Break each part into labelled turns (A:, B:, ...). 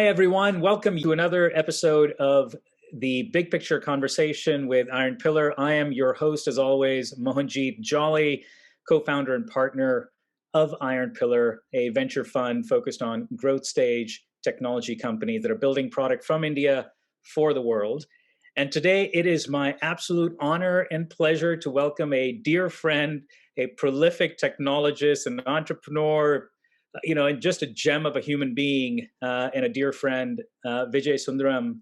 A: Hi, everyone. Welcome to another episode of the Big Picture Conversation with Iron Pillar. I am your host, as always, Mohanjeet Jolly, co-founder and partner of Iron Pillar, a venture fund focused on growth stage technology companies that are building product from India for the world. And today it is my absolute honor and pleasure to welcome a dear friend, a prolific technologist, an entrepreneur, and just a gem of a human being and a dear friend, Vijay Sundaram,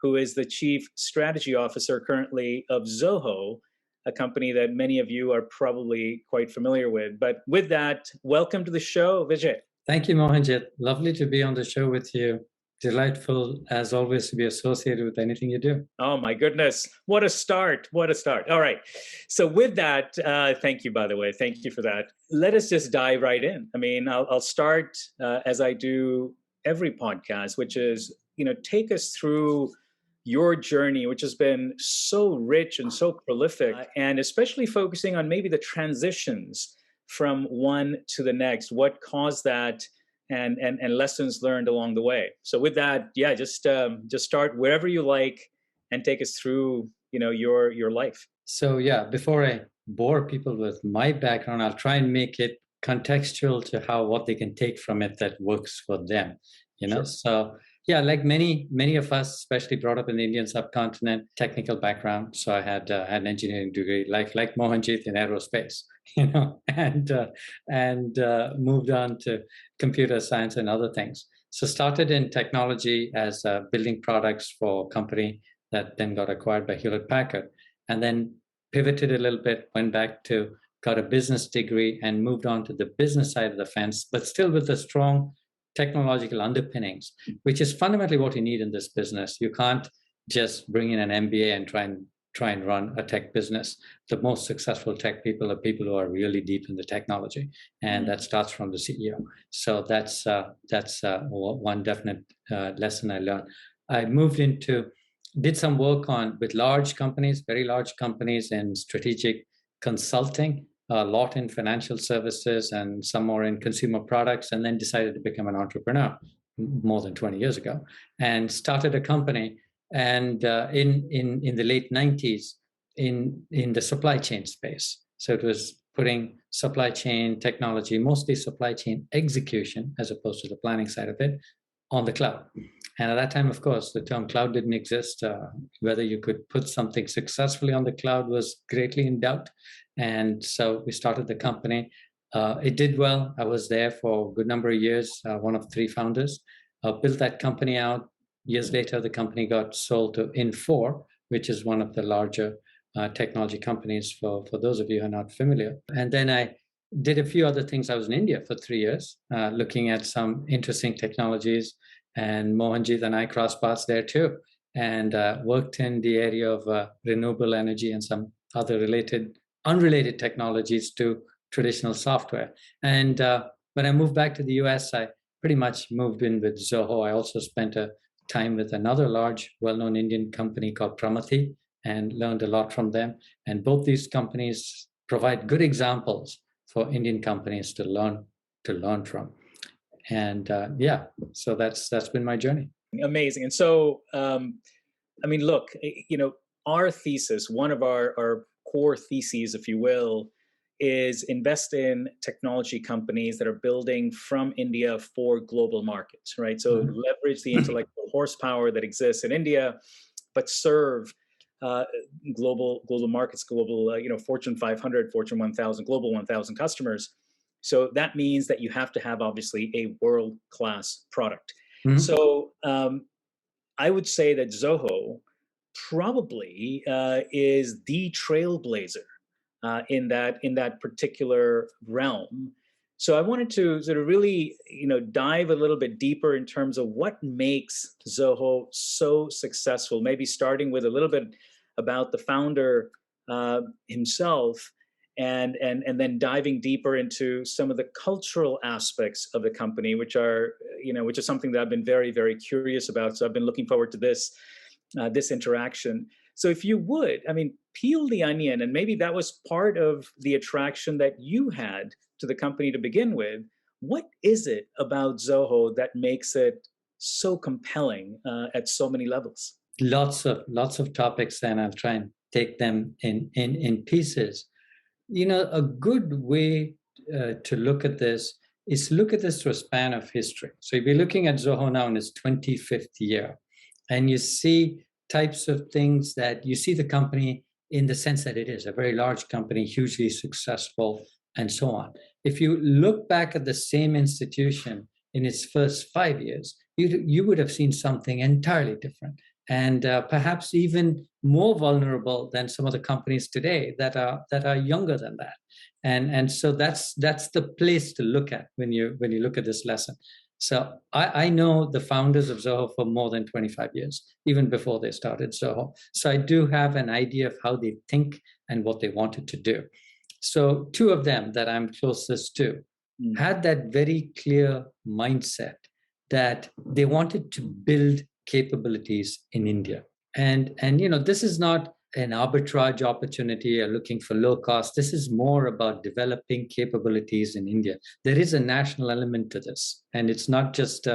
A: who is the Chief Strategy Officer currently of Zoho, a company that many of you are probably quite familiar with. But with that, welcome to the show, Vijay.
B: Thank you, Mohanjit. Lovely to be on the show with you. Delightful, as always, to be associated with anything you do.
A: Oh, my goodness. What a start. What a start. All right. So with that, thank you, by the way. Thank you for that. Let us just dive right in. I mean, I'll start as I do every podcast, which is, take us through your journey, which has been so rich and so prolific, and especially focusing on maybe the transitions from one to the next. What caused that? And lessons learned along the way. So with that, just start wherever you like and take us through, your life.
B: So before I bore people with my background, I'll try and make it contextual to what they can take from it that works for them.
A: Sure.
B: So like many of us, especially brought up in the Indian subcontinent, technical background. So I had an engineering degree, like Mohanjit, in aerospace, and moved on to computer science and other things. So started in technology as building products for a company that then got acquired by Hewlett Packard, and then pivoted a little bit, got a business degree and moved on to the business side of the fence, but still with a strong technological underpinnings, which is fundamentally what you need in this business. You can't just bring in an MBA and try and run a tech business. The most successful tech people are people who are really deep in the technology, and that starts from the CEO. So that's one definite lesson I learned. I did some work with large companies, very large companies in strategic consulting, a lot in financial services and some more in consumer products, and then decided to become an entrepreneur more than 20 years ago, and started a company. And in the late 90s, in the supply chain space. So it was putting supply chain technology, mostly supply chain execution, as opposed to the planning side of it, on the cloud. And at that time, of course, the term cloud didn't exist. Whether you could put something successfully on the cloud was greatly in doubt. And so we started the company. It did well. I was there for a good number of years, one of three founders, built that company out. Years later, the company got sold to Infor, which is one of the larger technology companies for those of you who are not familiar. And then I did a few other things. I was in India for 3 years, looking at some interesting technologies, and Mohanjit and I crossed paths there too, and worked in the area of renewable energy and some other unrelated technologies to traditional software. And when I moved back to the US, I pretty much moved in with Zoho. I also spent a time with another large, well-known Indian company called Pramathi, and learned a lot from them. And both these companies provide good examples for Indian companies to learn from. And so that's been my journey.
A: Amazing. And so, look, our thesis, one of our core theses, if you will, is invest in technology companies that are building from India for global markets, right? So leverage the intellectual horsepower that exists in India, but serve global markets, Fortune 500, Fortune 1000, Global 1000 customers. So that means that you have to have, obviously, a world-class product. Mm-hmm. So I would say that Zoho probably is the trailblazer in that particular realm. So I wanted to sort of really, dive a little bit deeper in terms of what makes Zoho so successful. Maybe starting with a little bit about the founder himself, and then diving deeper into some of the cultural aspects of the company, which is something that I've been very, very curious about. So I've been looking forward to this interaction. So if you would, peel the onion, and maybe that was part of the attraction that you had to the company to begin with. What is it about Zoho that makes it so compelling at so many levels.
B: Lots of topics, and I'll try and take them in pieces. A good way to look at this is look at this through a span of history. So if you're looking at Zoho now in its 25th year, and you see types of things that you see the company in the sense that it is a very large company, hugely successful, and so on. If you look back at the same institution in its first 5 years, you would have seen something entirely different, and perhaps even more vulnerable than some of the companies today that are younger than that. And so that's the place to look at when you look at this lesson. So I know the founders of Zoho for more than 25 years, even before they started Zoho. So I do have an idea of how they think and what they wanted to do. So two of them that I'm closest to had that very clear mindset that they wanted to build capabilities in India. And this is not an arbitrage opportunity or looking for low cost. This is more about developing capabilities in India. There is a national element to this, and it's not just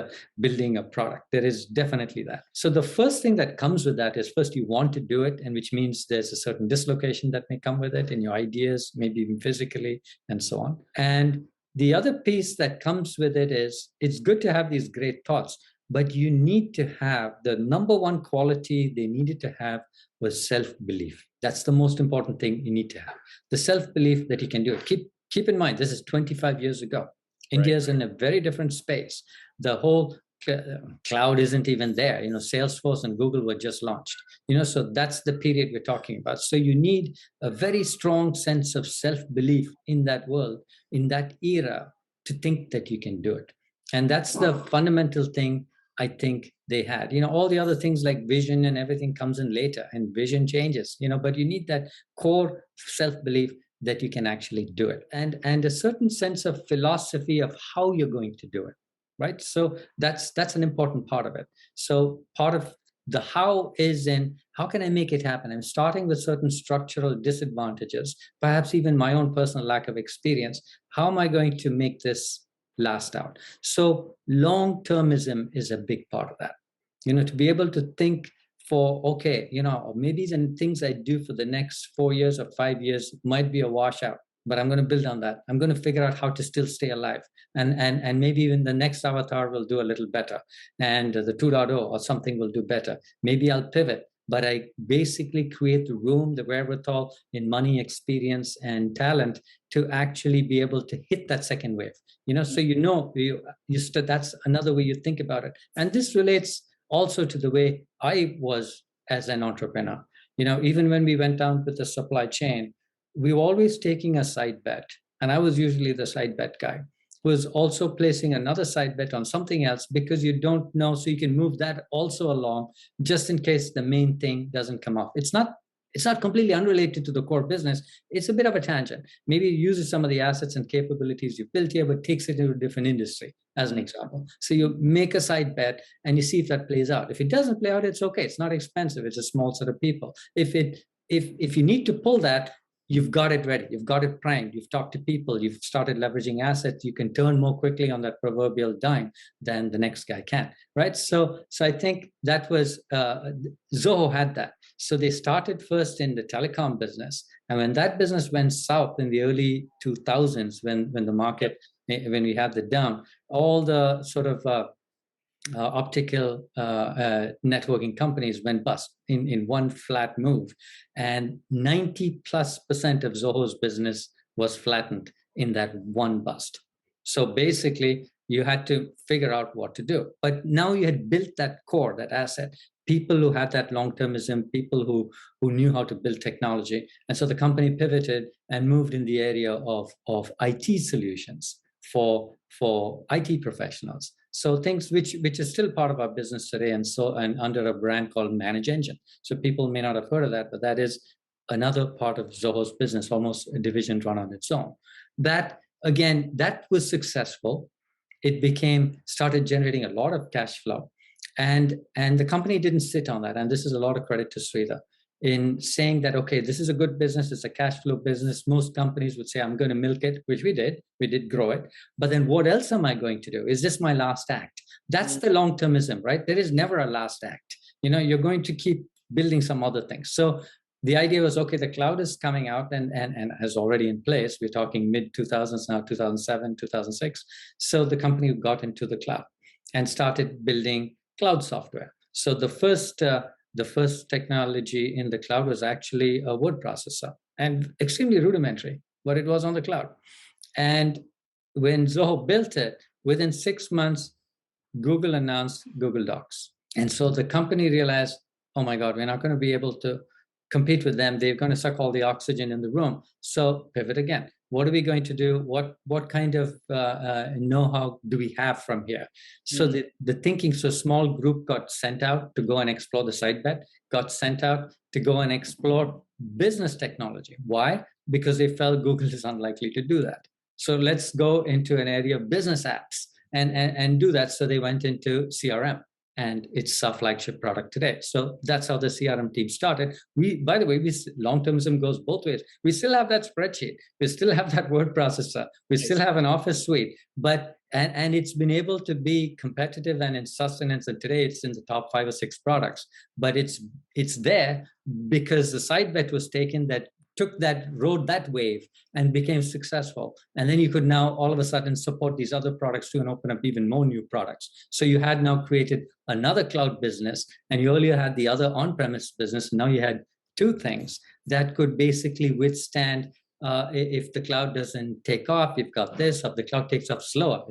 B: building a product. There is definitely that. So the first thing that comes with that is first you want to do it, and which means there's a certain dislocation that may come with it in your ideas, maybe even physically, and so on. And the other piece that comes with it is it's good to have these great thoughts, but you need to have the number one quality they needed to have was self-belief. That's the most important thing you need to have. The self-belief that you can do it. Keep in mind, this is 25 years ago. India is in a very different space. The whole cloud isn't even there. Salesforce and Google were just launched. So that's the period we're talking about. So you need a very strong sense of self-belief in that world, in that era, to think that you can do it. And that's the fundamental thing I think they had. All the other things like vision and everything comes in later, and vision changes, but you need that core self-belief that you can actually do it, and a certain sense of philosophy of how you're going to do it, right? So that's an important part of it. So part of the how is in how can I make it happen? I'm starting with certain structural disadvantages, perhaps even my own personal lack of experience. How am I going to make this last out? So long-termism is a big part of that. To be able to think for, okay, maybe the things I do for the next 4 years or 5 years might be a washout, but I'm going to build on that. I'm going to figure out how to still stay alive. And maybe even the next avatar will do a little better. And the 2.0 or something will do better. Maybe I'll pivot, but I basically create the room, the wherewithal in money, experience, and talent to actually be able to hit that second wave. So that's another way you think about it. And this relates also to the way I was as an entrepreneur. Even when we went down with the supply chain, we were always taking a side bet. And I was usually the side bet guy, who was also placing another side bet on something else because you don't know, so you can move that also along just in case the main thing doesn't come off. It's not completely unrelated to the core business. It's a bit of a tangent. Maybe it uses some of the assets and capabilities you built here, but takes it into a different industry, as an example. So you make a side bet and you see if that plays out. If it doesn't play out, it's okay. It's not expensive. It's a small set of people. If you need to pull that, you've got it ready. You've got it primed. You've talked to people. You've started leveraging assets. You can turn more quickly on that proverbial dime than the next guy can, right? So I think that was, Zoho had that. So they started first in the telecom business. And when that business went south in the early 2000s, when the market, when we had the down, all the sort of optical networking companies went bust in one flat move, and 90+% of Zoho's business was flattened in that one bust. So basically, you had to figure out what to do. But now you had built that core, that asset, people who had that long-termism, people who knew how to build technology. And so the company pivoted and moved in the area of IT solutions for IT professionals. So things which is still part of our business today, and under a brand called Manage Engine. So people may not have heard of that, but that is another part of Zoho's business, almost a division run on its own. That was successful. It started generating a lot of cash flow, and the company didn't sit on that. And this is a lot of credit to Sridhar in saying that, okay, this is a good business, it's a cash flow business. Most companies would say, I'm going to milk it, which we did grow it. But then what else am I going to do? Is this my last act? That's the long-termism, right? There is never a last act. You're going to keep building some other things. So the idea was, okay, the cloud is coming out and is already in place. We're talking mid 2000s now, 2007, 2006. So the company got into the cloud and started building cloud software. So the first technology in the cloud was actually a word processor, and extremely rudimentary, but it was on the cloud. And when Zoho built it, within 6 months, Google announced Google Docs. And so the company realized, oh my God, we're not going to be able to compete with them. They're going to suck all the oxygen in the room. So pivot again. What are we going to do? What kind of know-how do we have from here? So the thinking, so small group got sent out to go and explore the side bet, got sent out to go and explore business technology. Why? Because they felt Google is unlikely to do that. So let's go into an area of business apps and do that. So they went into CRM. And it's our flagship product today. So that's how the CRM team started. By the way, long-termism goes both ways. We still have that spreadsheet. We still have that word processor. We still have an Office suite. But and it's been able to be competitive and in sustenance. And today it's in the top 5 or 6 products. But it's there because the side bet was taken that rode that wave and became successful. And then you could now all of a sudden support these other products too and open up even more new products. So you had now created another cloud business, and you earlier had the other on-premise business. Now you had 2 things that could basically withstand if the cloud doesn't take off. You've got this, if the cloud takes off slower,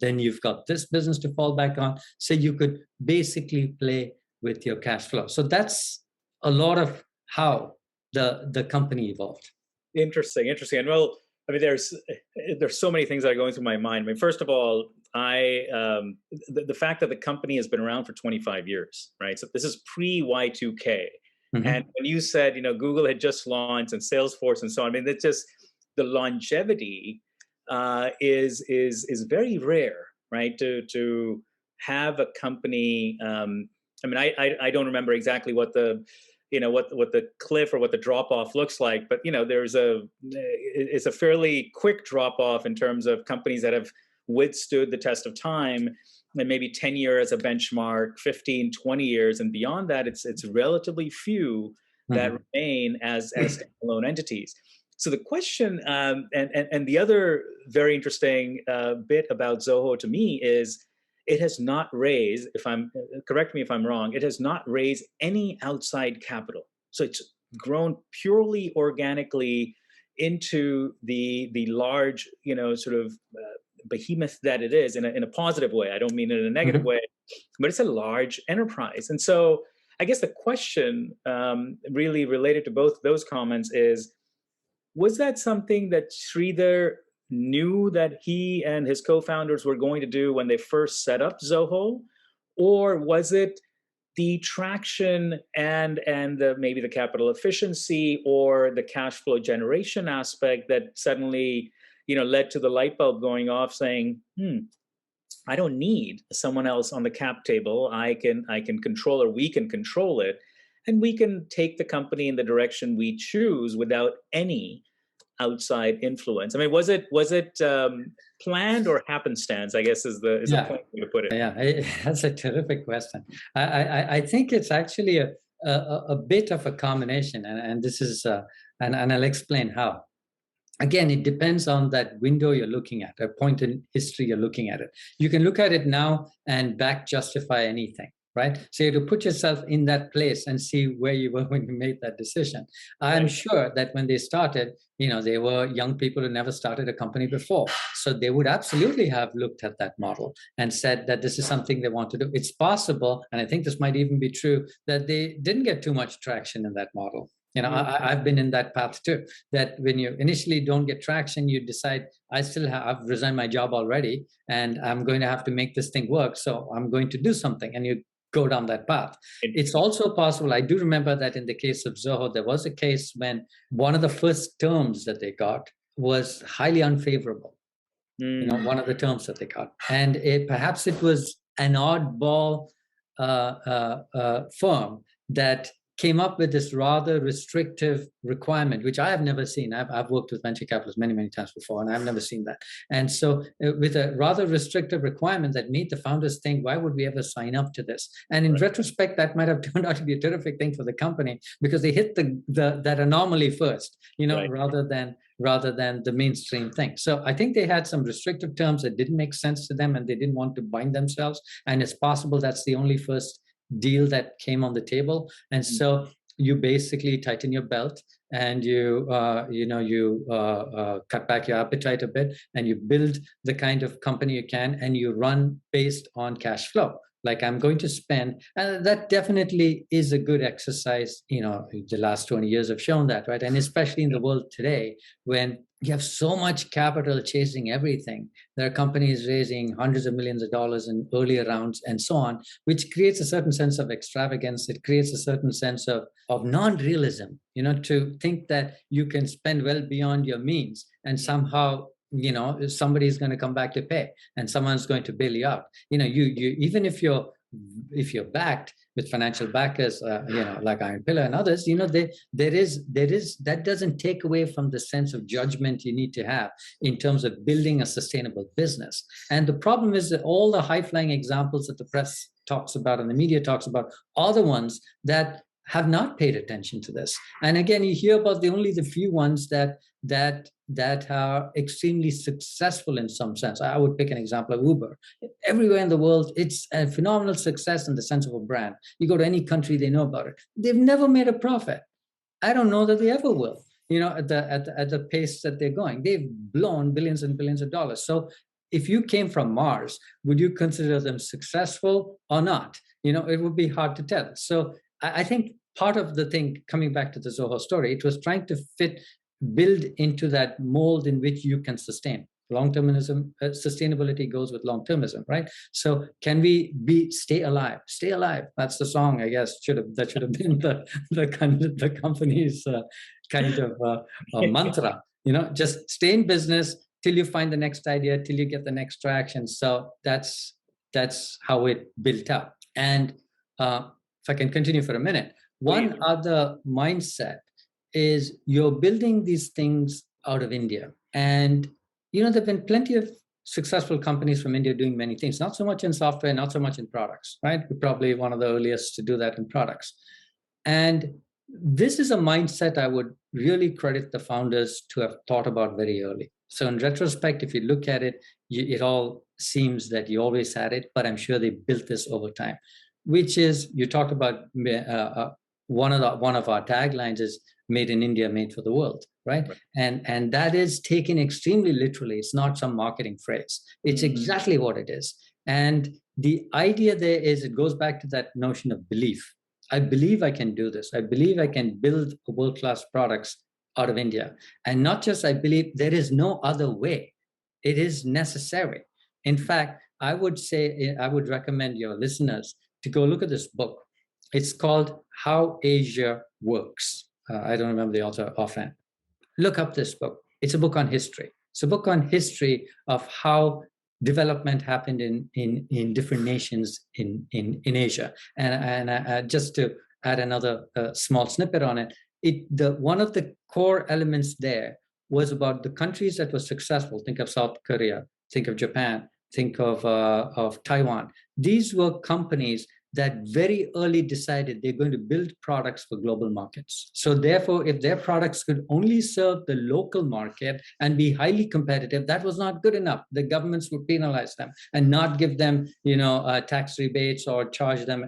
B: then you've got this business to fall back on. So you could basically play with your cash flow. So that's a lot of how the company evolved.
A: Interesting. And well, I mean, there's so many things that are going through my mind. I mean, first of all, the fact that the company has been around for 25 years, right? So this is pre-Y2K. And when you said, Google had just launched and Salesforce and so on, I mean, that's just the longevity is very rare, right? To have a company. I mean, I don't remember exactly what the what the cliff or what the drop off looks like, but it's a fairly quick drop off in terms of companies that have withstood the test of time, and maybe 10 years as a benchmark, 15, 20 years, and beyond that, it's relatively few that remain as standalone entities. So the question, and the other very interesting bit about Zoho to me is, it has not raised, correct me if I'm wrong, it has not raised any outside capital. So it's grown purely organically into the large, sort of behemoth that it is in a positive way. I don't mean it in a negative way, but it's a large enterprise. And so I guess the question really related to both those comments is, was that something that Sridhar knew that he and his co-founders were going to do when they first set up Zoho, or was it the traction and maybe the capital efficiency or the cash flow generation aspect that suddenly led to the light bulb going off, saying, I don't need someone else on the cap table. I can control, or we can control it, and we can take the company in the direction we choose without any outside influence. I mean, was it planned or happenstance, I guess is the point to put it.
B: Yeah, that's a terrific question. I think it's actually a bit of a combination, and this is and I'll explain how. Again, it depends on that window you're looking at, a point in history you're looking at it. You can look at it now and back justify anything, right? So you have to put yourself in that place and see where you were when you made that decision. I'm sure that when they started, they were young people who never started a company before. So they would absolutely have looked at that model and said that this is something they want to do. It's possible, and I think this might even be true, that they didn't get too much traction in that model. I've been in that path too, that when you initially don't get traction, you decide, I've resigned my job already, and I'm going to have to make this thing work. So I'm going to do something. And you go down that path. It's also possible, I do remember that in the case of Zoho, there was a case when one of the first terms that they got was highly unfavorable. One of the terms that they got. And perhaps it was an oddball firm that came up with this rather restrictive requirement, which I have never seen. I've worked with venture capitalists many, many times before, and I've never seen that. And so with a rather restrictive requirement that made the founders think, why would we ever sign up to this? And in retrospect, that might have turned out to be a terrific thing for the company, because they hit that anomaly first, rather than the mainstream thing. So I think they had some restrictive terms that didn't make sense to them, and they didn't want to bind themselves. And it's possible that's the only first deal that came on the table. And so you basically tighten your belt, and you cut back your appetite a bit, and you build the kind of company you can, and you run based on cash flow. Like, I'm going to spend, and that definitely is a good exercise. The last 20 years have shown that, right? And especially in the world today, when you have so much capital chasing everything, there are companies raising hundreds of millions of dollars in earlier rounds and so on, which creates a certain sense of extravagance. It creates a certain sense of non-realism, to think that you can spend well beyond your means, and somehow somebody's going to come back to pay, and someone's going to bail you out. You even if you're backed with financial backers, like Iron Pillar and others, there is that doesn't take away from the sense of judgment you need to have in terms of building a sustainable business. And the problem is that all the high-flying examples that the press talks about and the media talks about are the ones that have not paid attention to this. And again, you hear about only the few ones that are extremely successful in some sense. I would pick an example of Uber. Everywhere in the world, it's a phenomenal success in the sense of a brand. You go to any country, they know about it. They've never made a profit. I don't know that they ever will, at the pace that they're going. They've blown billions and billions of dollars. So if you came from Mars, would you consider them successful or not? It would be hard to tell. So I think part of the thing, coming back to the Zoho story, it was trying to build into that mold in which you can sustain. Long-termism, sustainability goes with long-termism, right? So can we stay alive? Stay alive. That's the song, I guess. That should have been the company's kind of mantra. Just stay in business till you find the next idea, till you get the next traction. So that's how it built up. And if I can continue for a minute, one other mindset is you're building these things out of India. And, there have been plenty of successful companies from India doing many things, not so much in software, not so much in products, right? We're probably one of the earliest to do that in products. And this is a mindset I would really credit the founders to have thought about very early. So in retrospect, if you look at it, it all seems that you always had it, but I'm sure they built this over time, which is, you talked about one of our taglines is made in India, made for the world, right? And that is taken extremely literally. It's not some marketing phrase. It's exactly what it is. And the idea there is, it goes back to that notion of belief. I believe I can do this. I believe I can build world-class products out of India. And not just I believe, there is no other way. It is necessary. In fact, I would recommend your listeners to go look at this book. It's called How Asia Works. I don't remember the author offhand. Look up this book. It's a book on history. It's a book on history of how development happened in different nations in Asia. And just to add another small snippet on it, one of the core elements there was about the countries that were successful. Think of South Korea, think of Japan, think of Taiwan. These were companies that very early decided they're going to build products for global markets. So therefore, if their products could only serve the local market and be highly competitive, that was not good enough. The governments would penalize them and not give them, tax rebates or charge them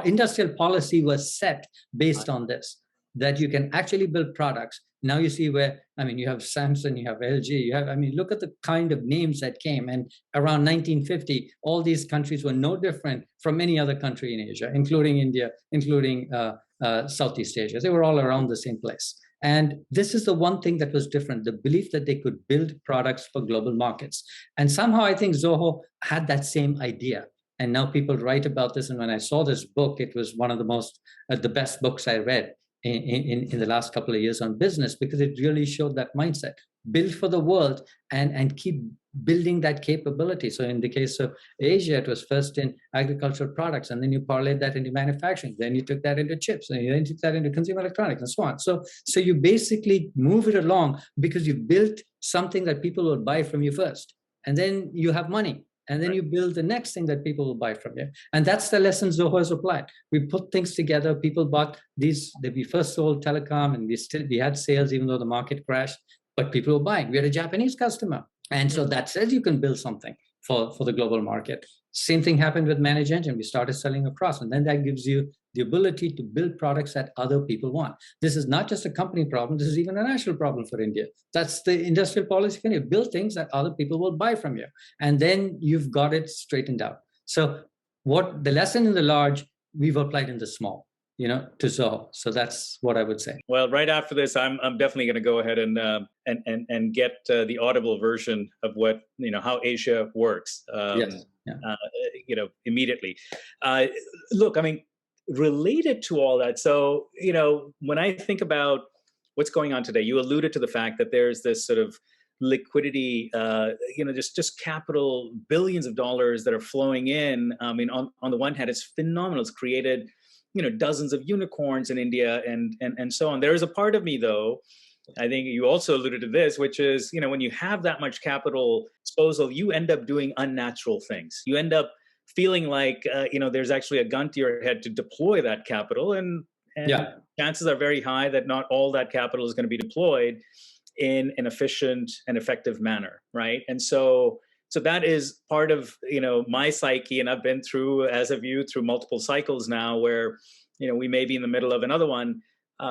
B: industrial policy was set based on this, that you can actually build products. Now you see where, you have Samsung, you have LG, look at the kind of names that came. And around 1950, all these countries were no different from any other country in Asia, including India, including Southeast Asia. They were all around the same place. And this is the one thing that was different, the belief that they could build products for global markets. And somehow I think Zoho had that same idea. And now people write about this. And when I saw this book, it was one of the best books I read in the last couple of years on business, because it really showed that mindset. Build for the world and keep building that capability. So in the case of Asia, it was first in agricultural products, and then you parlayed that into manufacturing. Then you took that into chips, and then you took that into consumer electronics, and so on. So you basically move it along because you built something that people will buy from you first, and then you have money. And then you build the next thing that people will buy from you. And that's the lesson Zoho has applied. We put things together. People bought these. We first sold telecom, and we had sales even though the market crashed. But people were buying. We had a Japanese customer. And so that says you can build something for the global market. Same thing happened with Manage Engine. We started selling across. And then that gives you the ability to build products that other people want. This is not just a company problem. This is even a national problem for India. That's the industrial policy. You build things that other people will buy from you. And then you've got it straightened out. So what the lesson in the large, we've applied in the small, to Zoho. So that's what I would say.
A: Well, right after this, I'm definitely going to go ahead and get the audible version of what, how Asia works.
B: Yes. Yeah.
A: Immediately. Look, I mean, related to all that. So, when I think about what's going on today, you alluded to the fact that there's this sort of liquidity, just capital, billions of dollars that are flowing in. I mean, on the one hand, it's phenomenal. It's created, dozens of unicorns in India and so on. There is a part of me, though, I think you also alluded to this, which is, when you have that much capital disposal, you end up doing unnatural things. You end up feeling like, there's actually a gun to your head to deploy that capital. And chances are very high that not all that capital is going to be deployed in an efficient and effective manner, right? And so that is part of, my psyche, and I've been through, as have you, through multiple cycles now where, we may be in the middle of another one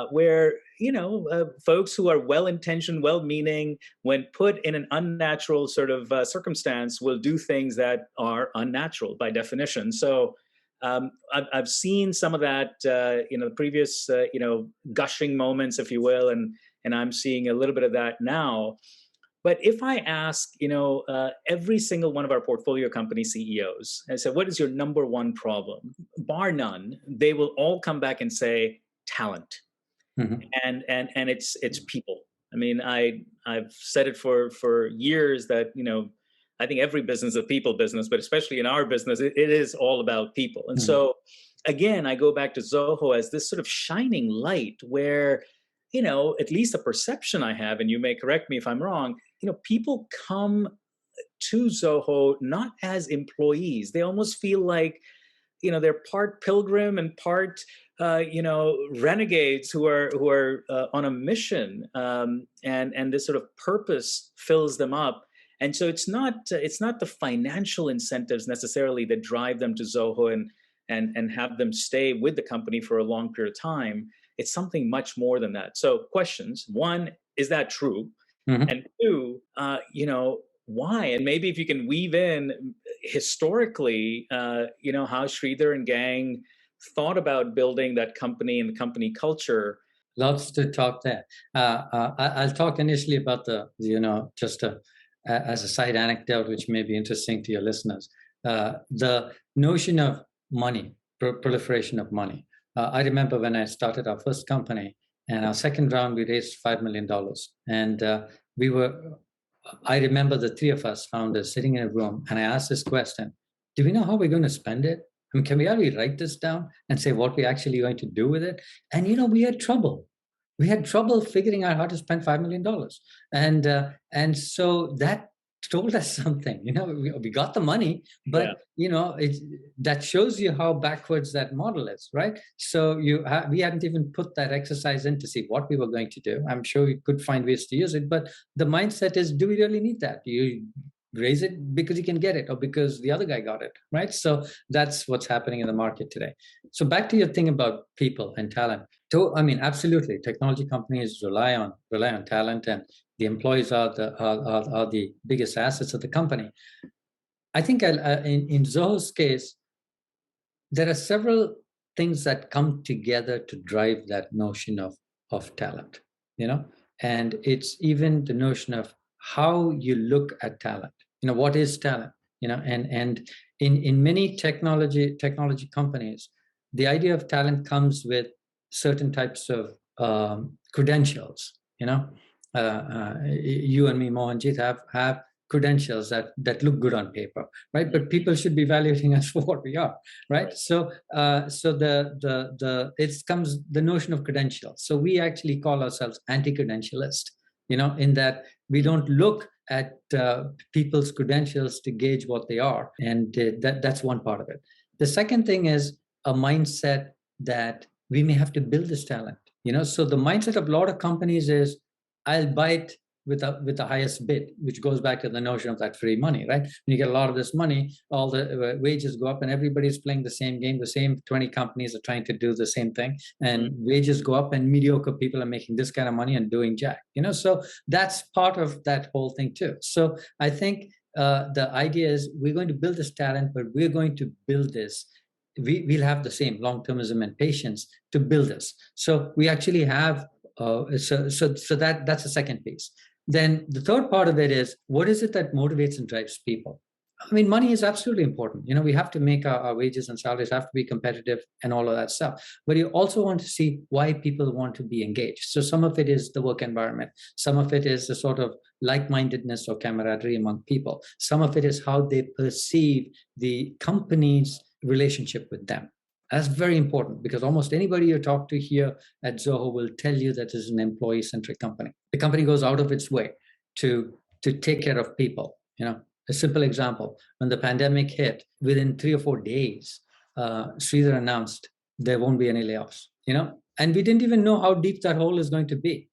A: where, folks who are well-intentioned, well-meaning, when put in an unnatural sort of circumstance, will do things that are unnatural by definition. So I've seen some of that, previous, gushing moments, if you will, and I'm seeing a little bit of that now. But if I ask, every single one of our portfolio company CEOs, and said, what is your number one problem? Bar none, they will all come back and say talent. Mm-hmm. And it's people. I mean, I've said it for years that, I think every business is a people business, but especially in our business, it is all about people. And so, again, I go back to Zoho as this sort of shining light where, at least the perception I have, and you may correct me if I'm wrong, people come to Zoho not as employees. They almost feel like, they're part pilgrim and part, renegades who are on a mission, and this sort of purpose fills them up. And so it's not the financial incentives necessarily that drive them to Zoho and have them stay with the company for a long period of time. It's something much more than that. So questions: one, is that true? Mm-hmm. And two, why? And maybe if you can weave in historically, how Sridhar and gang thought about building that company and the company culture.
B: Lots to talk there. I'll talk initially about as a side anecdote, which may be interesting to your listeners, the notion of money, proliferation of money. I remember when I started our first company, and our second round, we raised $5 million. And I remember the three of us founders sitting in a room, and I asked this question: do we know how we're going to spend it? I mean, can we actually write this down and say what we're actually going to do with it? And, we had trouble. We had trouble figuring out how to spend $5 million. And so that told us something. We got the money, but, that shows you how backwards that model is, right? So we hadn't even put that exercise in to see what we were going to do. I'm sure we could find ways to use it, but the mindset is, do we really need that? Do you raise it because you can get it or because the other guy got it, right? So that's what's happening in the market today. So back to your thing about people and talent. So, I mean, absolutely, technology companies rely on talent, and the employees are the biggest assets of the company. I think in Zoho's case, there are several things that come together to drive that notion of talent, and it's even the notion of how you look at talent. What is talent? And in many technology companies, the idea of talent comes with certain types of credentials. You and me, Mohanjit, have credentials that look good on paper, right? But people should be evaluating us for what we are, right? So it comes the notion of credentials. So we actually call ourselves anti-credentialist, in that we don't look at people's credentials to gauge what they are, and that's one part of it. The second thing is a mindset that we may have to build this talent. So the mindset of a lot of companies is, I'll buy it with the highest bid, which goes back to the notion of that free money, right? When you get a lot of this money, all the wages go up, and everybody's playing the same game. The same 20 companies are trying to do the same thing, and wages go up, and mediocre people are making this kind of money and doing jack. So that's part of that whole thing too. So I think the idea is we're going to build this talent, but we're going to build this. We'll have the same long-termism and patience to build this. So we actually have so that's the second piece. Then the third part of it is, what is it that motivates and drives people? I mean, money is absolutely important. We have to make our wages and salaries have to be competitive and all of that stuff. But you also want to see why people want to be engaged. So some of it is the work environment. Some of it is the sort of like-mindedness or camaraderie among people. Some of it is how they perceive the company's relationship with them. That's very important, because almost anybody you talk to here at Zoho will tell you that this is an employee-centric company. The company goes out of its way to take care of people. A simple example, when the pandemic hit, within 3 or 4 days, Sridhar announced there won't be any layoffs, and we didn't even know how deep that hole is going to be.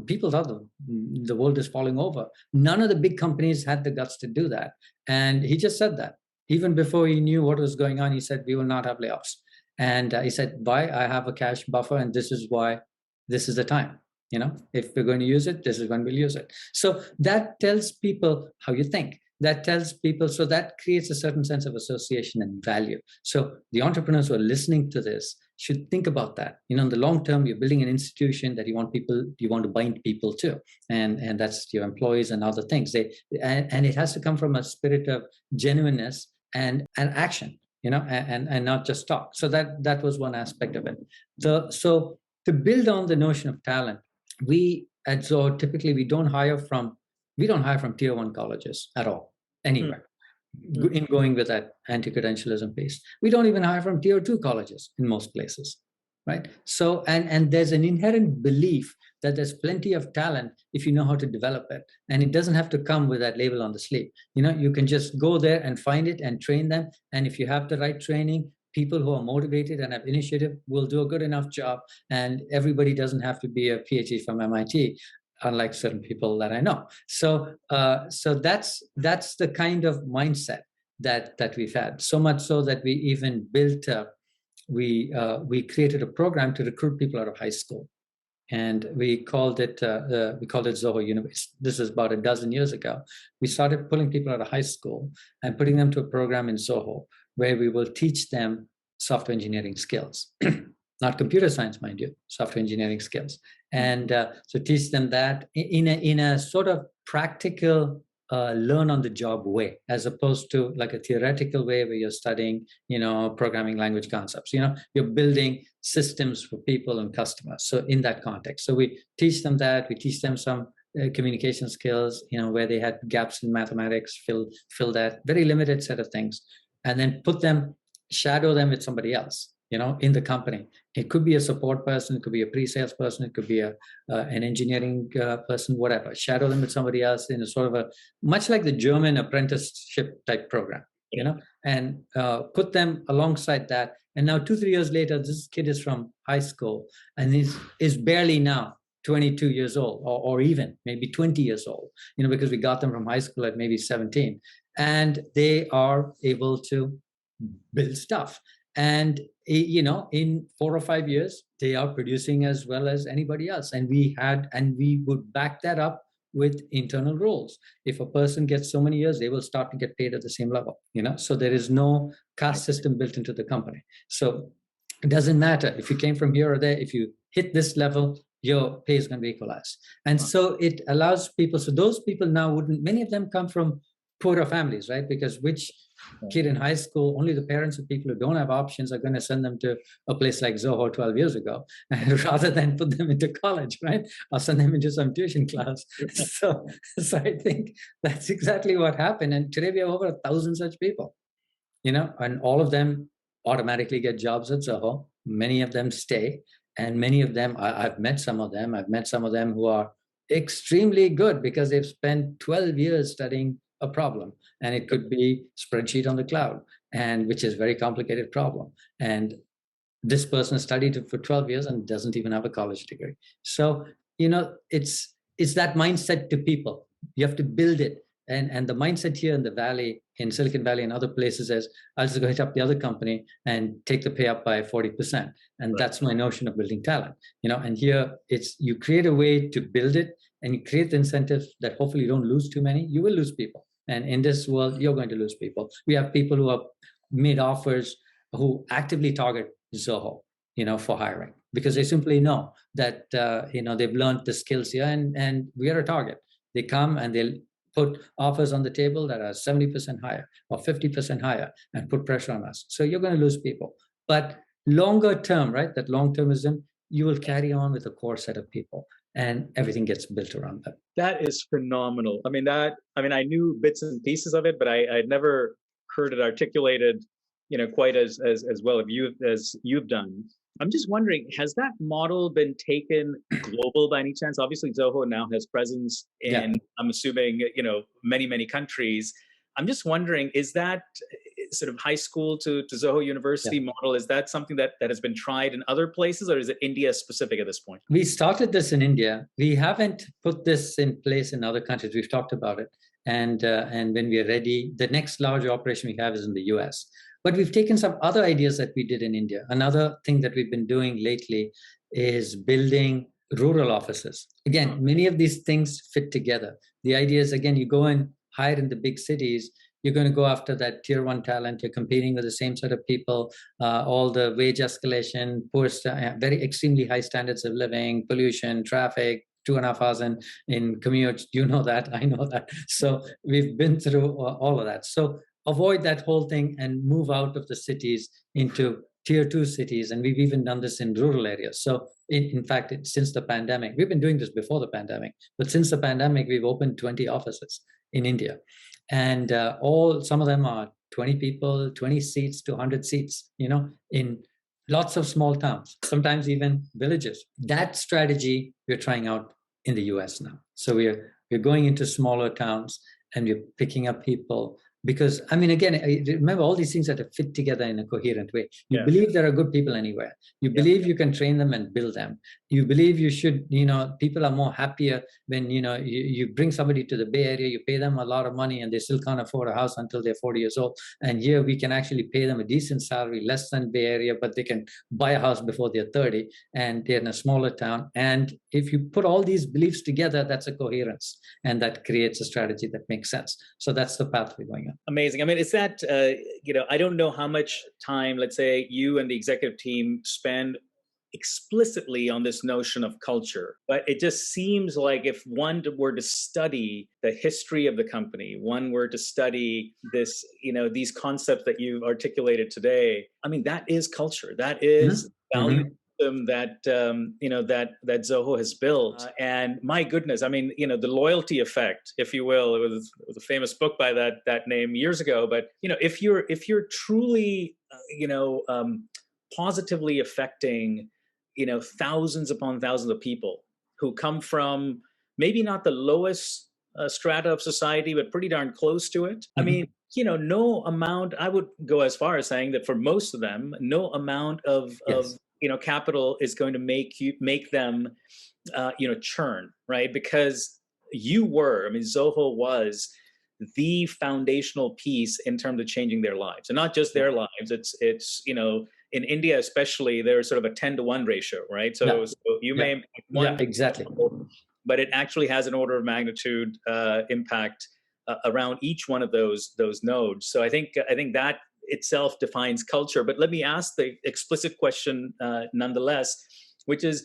B: People thought the world is falling over. None of the big companies had the guts to do that. And he just said that. Even before he knew what was going on, he said, we will not have layoffs. And he said, why? I have a cash buffer, and this is why this is the time. If we're going to use it, this is when we'll use it. So that tells people how you think. That tells people, so that creates a certain sense of association and value. So the entrepreneurs who are listening to this should think about that. In the long term, you're building an institution that you want to bind people to, and that's your employees and other things. And it has to come from a spirit of genuineness and action. And not just talk. So that was one aspect of it. So to build on the notion of talent, we at Zoho typically we don't hire from tier 1 colleges at all, anywhere. In going with that anti-credentialism piece, we don't even hire from tier 2 colleges in most places, right? So and there's an inherent belief that there's plenty of talent if you know how to develop it. And it doesn't have to come with that label on the sleeve. You can just go there and find it and train them. And if you have the right training, people who are motivated and have initiative will do a good enough job. And everybody doesn't have to be a PhD from MIT, unlike certain people that I know. So that's the kind of mindset that we've had. So much so that we even built, we created a program to recruit people out of high school. And we called it Zoho University. This is about a dozen years ago. We started pulling people out of high school and putting them to a program in Zoho where we will teach them software engineering skills, not computer science, mind you, software engineering skills. And so teach them that in a sort of practical learn on the job way, as opposed to like a theoretical way where you're studying, programming language concepts. You're building systems for people and customers. So in that context, so we teach them that. We teach them some communication skills, where they had gaps in mathematics, fill that very limited set of things, and then shadow them with somebody else. In the company. It could be a support person, it could be a pre-sales person, it could be an engineering person, whatever. Shadow them with somebody else in a sort of a, much like the German apprenticeship type program, and put them alongside that. And now 2-3 years later, this kid is from high school and is barely now 22 years old, or even maybe 20 years old, because we got them from high school at maybe 17, and they are able to build stuff. And in 4 or 5 years, they are producing as well as anybody else. And we would back that up with internal rules. If a person gets so many years, they will start to get paid at the same level. So there is no caste system built into the company. So it doesn't matter if you came from here or there. If you hit this level, your pay is going to be equalized. And so it allows people. So those people now many of them come from poorer families, right? Because which kid in high school, only the parents of people who don't have options are going to send them to a place like Zoho 12 years ago, rather than put them into college, right? Or send them into some tuition class. So I think that's exactly what happened. And today we have over 1,000 such people, and all of them automatically get jobs at Zoho. Many of them stay, and many of them, I've met some of them. I've met some of them who are extremely good because they've spent 12 years studying a problem, and it could be spreadsheet on the cloud, and which is a very complicated problem. And this person studied it for 12 years and doesn't even have a college degree. So, it's that mindset to people. You have to build it. And the mindset here in the Valley, in Silicon Valley and other places is, I'll just go hit up the other company and take the pay up by 40%. And that's my notion of building talent. And here it's, you create a way to build it, and you create the incentives that hopefully you don't lose too many. You will lose people. And in this world, you're going to lose people. We have people who have made offers who actively target Zoho, for hiring, because they simply know that, they've learned the skills here, and we are a target. They come and they'll put offers on the table that are 70% higher or 50% higher and put pressure on us. So you're going to lose people. But longer term, right, that long-termism, you will carry on with a core set of people, and everything gets built around them.
A: That is phenomenal. I mean, I knew bits and pieces of it, but I'd never heard it articulated, quite as well as you've done. I'm just wondering, has that model been taken global by any chance? Obviously, Zoho now has presence in, I'm assuming, many, many countries. I'm just wondering, is that sort of high school to Zoho University model, is that something that has been tried in other places, or is it India specific at this point?
B: We started this in India. We haven't put this in place in other countries. We've talked about it. And when we are ready, the next large operation we have is in the US. But we've taken some other ideas that we did in India. Another thing that we've been doing lately is building rural offices. Again, many of these things fit together. The idea is, again, you go and hire in the big cities, you're going to go after that tier one talent. You're competing with the same sort of people, all the wage escalation, very extremely high standards of living, pollution, traffic, 2.5 hours in commute. You know that, I know that. So we've been through all of that. So avoid that whole thing and move out of the cities into tier 2 cities. And we've even done this in rural areas. So in fact, since the pandemic, we've been doing this before the pandemic, but since the pandemic, we've opened 20 offices in India. And some of them are 20 people, 20 seats to 100 seats, in lots of small towns, sometimes even villages. That strategy we're trying out in the US now. So we're going into smaller towns and we're picking up people. Because, again, remember, all these things have to fit together in a coherent way. You believe there are good people anywhere. You believe you can train them and build them. You believe you should, people are more happier when, you bring somebody to the Bay Area, you pay them a lot of money and they still can't afford a house until they're 40 years old. And here we can actually pay them a decent salary, less than Bay Area, but they can buy a house before they're 30 and they're in a smaller town. And if you put all these beliefs together, that's a coherence, and that creates a strategy that makes sense. So that's the path we're going on.
A: Amazing. Is that, I don't know how much time, let's say, you and the executive team spend explicitly on this notion of culture, but it just seems like if one were to study the history of the company, one were to study this, these concepts that you've articulated today, that is culture. That is value that that Zoho has built. And my goodness, the loyalty effect, if you will, it was a famous book by that name years ago. But if you're truly positively affecting thousands upon thousands of people who come from maybe not the lowest strata of society, but pretty darn close to it. No amount, I would go as far as saying that for most of them, no amount of capital is going to make them, churn, right? Because Zoho was the foundational piece in terms of changing their lives, and not just their lives. It's in India especially, there's sort of a 10-to-1 ratio, right? So you may impact one,
B: exactly,
A: but it actually has an order of magnitude impact around each one of those nodes. So I think that itself defines culture. But let me ask the explicit question nonetheless, which is,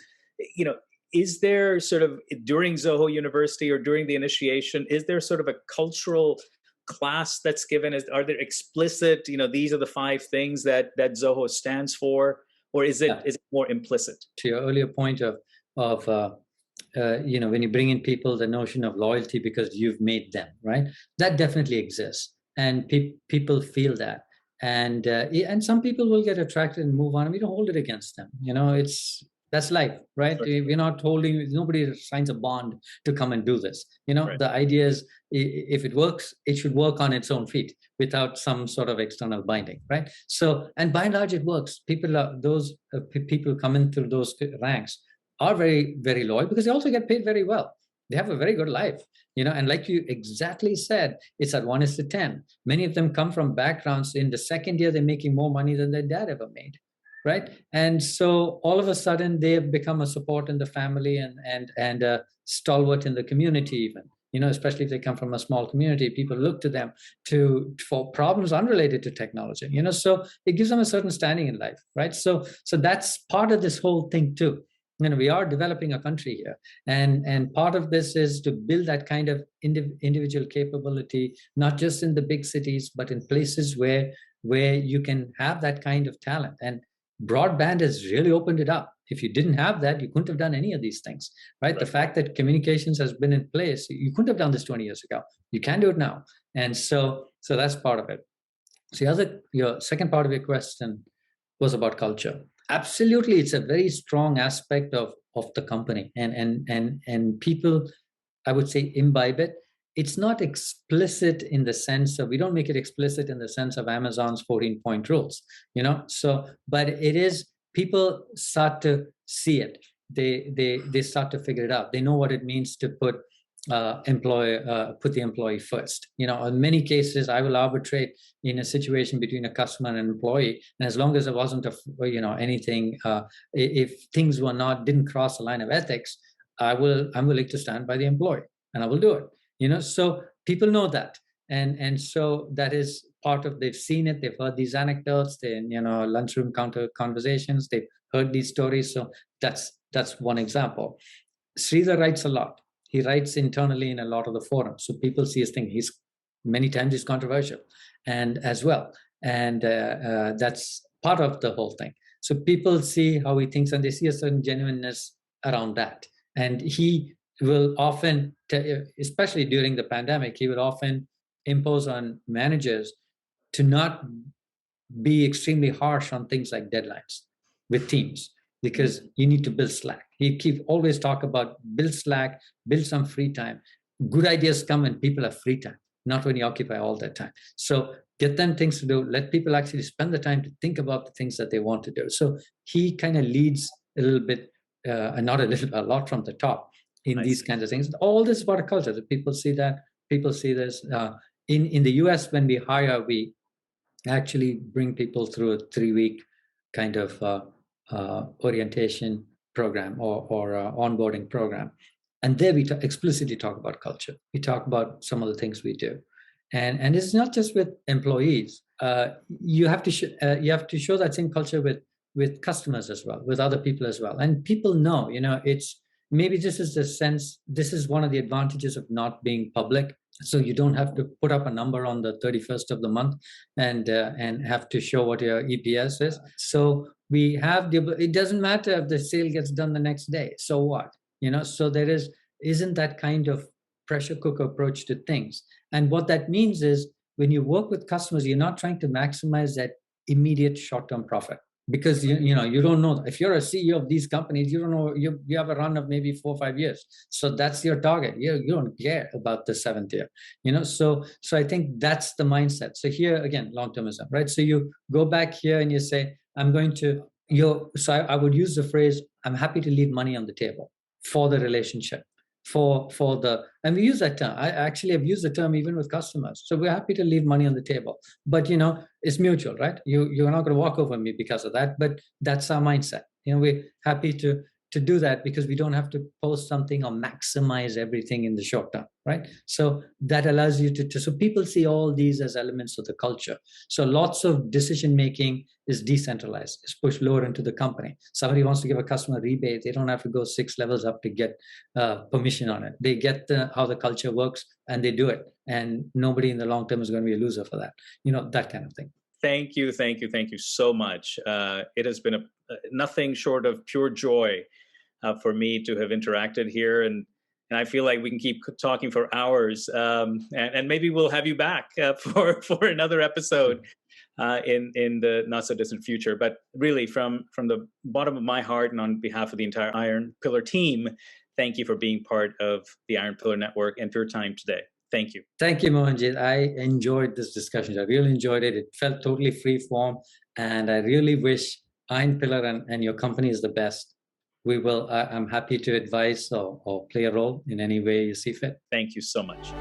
A: is there sort of, during Zoho University or during the initiation, is there sort of a cultural class that's given? Are there explicit, these are the 5 things that Zoho stands for, or is it more implicit?
B: To your earlier point of when you bring in people, the notion of loyalty because you've made them, right? That definitely exists, and people feel that, and some people will get attracted and move on, and we don't hold it against them. That's life, right? Sure. We're not holding, nobody signs a bond to come and do this. Right. The idea is, if it works, it should work on its own feet without some sort of external binding, right? So, and by and large, it works. People coming through those ranks are very, very loyal because they also get paid very well. They have a very good life, and like you exactly said, it's at 1:10. Many of them come from backgrounds in the second year, they're making more money than their dad ever made. Right. And so all of a sudden they have become a support in the family and a stalwart in the community even, especially if they come from a small community, people look to them for problems unrelated to technology, so it gives them a certain standing in life. Right. So that's part of this whole thing too. We are developing a country here, and part of this is to build that kind of individual capability, not just in the big cities, but in places where you can have that kind of talent. And broadband has really opened it up. If you didn't have that, you couldn't have done any of these things, right? The fact that communications has been in place, you couldn't have done this 20 years ago. You can do it now. And so that's part of it. So your second part of your question was about culture. Absolutely, it's a very strong aspect of the company, and people, I would say, imbibe it. It's not explicit in the sense of, we don't make it explicit in the sense of Amazon's 14-point rules, so, but it is, people start to see it. They start to figure it out. They know what it means to put the employee first. In many cases, I will arbitrate in a situation between a customer and an employee, and as long as it wasn't anything, if things didn't cross the line of ethics, I'm willing to stand by the employee, and I will do it. So people know that, and so that is part of, they've seen it, they've heard these anecdotes, lunchroom counter conversations, they've heard these stories. So that's one example. Sridhar writes a lot. He writes internally in a lot of the forums, so people see his thing. Many times he's controversial, and as well, and that's part of the whole thing. So people see how he thinks, and they see a certain genuineness around that. And he will often, especially during the pandemic, he would often impose on managers to not be extremely harsh on things like deadlines with teams, because you need to build slack. He always talk about build slack, build some free time. Good ideas come when people have free time, not when you occupy all that time. So get them things to do, let people actually spend the time to think about the things that they want to do. So he kind of leads a little bit, a lot from the top in these kinds of things. All this is about a culture, that people see that, people see this. In the US, when we hire, we actually bring people through a 3-week kind of orientation program or onboarding program. And there we explicitly talk about culture. We talk about some of the things we do. And it's not just with employees. You have to show that same culture with customers as well, with other people as well. And people know, it's, maybe this is one of the advantages of not being public. So you don't have to put up a number on the 31st of the month and have to show what your EPS is. So we have it doesn't matter if the sale gets done the next day. So what? So there isn't that kind of pressure cooker approach to things. And what that means is, when you work with customers, you're not trying to maximize that immediate short-term profit. Because you don't know, if you're a CEO of these companies, you don't know, you have a run of maybe 4 or 5 years. So that's your target. You don't care about the 7th year. So I think that's the mindset. So here again, long-termism, right? So you go back here and you say, I would use the phrase, I'm happy to leave money on the table for the relationship. And we use that term. I actually have used the term even with customers. So we're happy to leave money on the table, but it's mutual, right? You're not going to walk over me because of that, but that's our mindset. We're happy to to do that because we don't have to post something or maximize everything in the short term, right? So that allows you to so people see all these as elements of the culture. So lots of decision making is decentralized. It's pushed lower into the company. Somebody wants to give a customer rebate, they don't have to go 6 levels up to get permission on it. They get how the culture works and they do it. And nobody in the long term is going to be a loser for that. That kind of thing.
A: Thank you so much. It has been nothing short of pure joy for me to have interacted here, and I feel like we can keep talking for hours. And maybe we'll have you back for another episode in the not so distant future. But really, from the bottom of my heart and on behalf of the entire Iron Pillar team, thank you for being part of the Iron Pillar Network and for your time today. Thank you.
B: Thank you, Mohanjit. I enjoyed this discussion. I really enjoyed it. It felt totally free form. And I really wish Iron Pillar and your company is the best. I'm happy to advise or play a role in any way you see fit.
A: Thank you so much.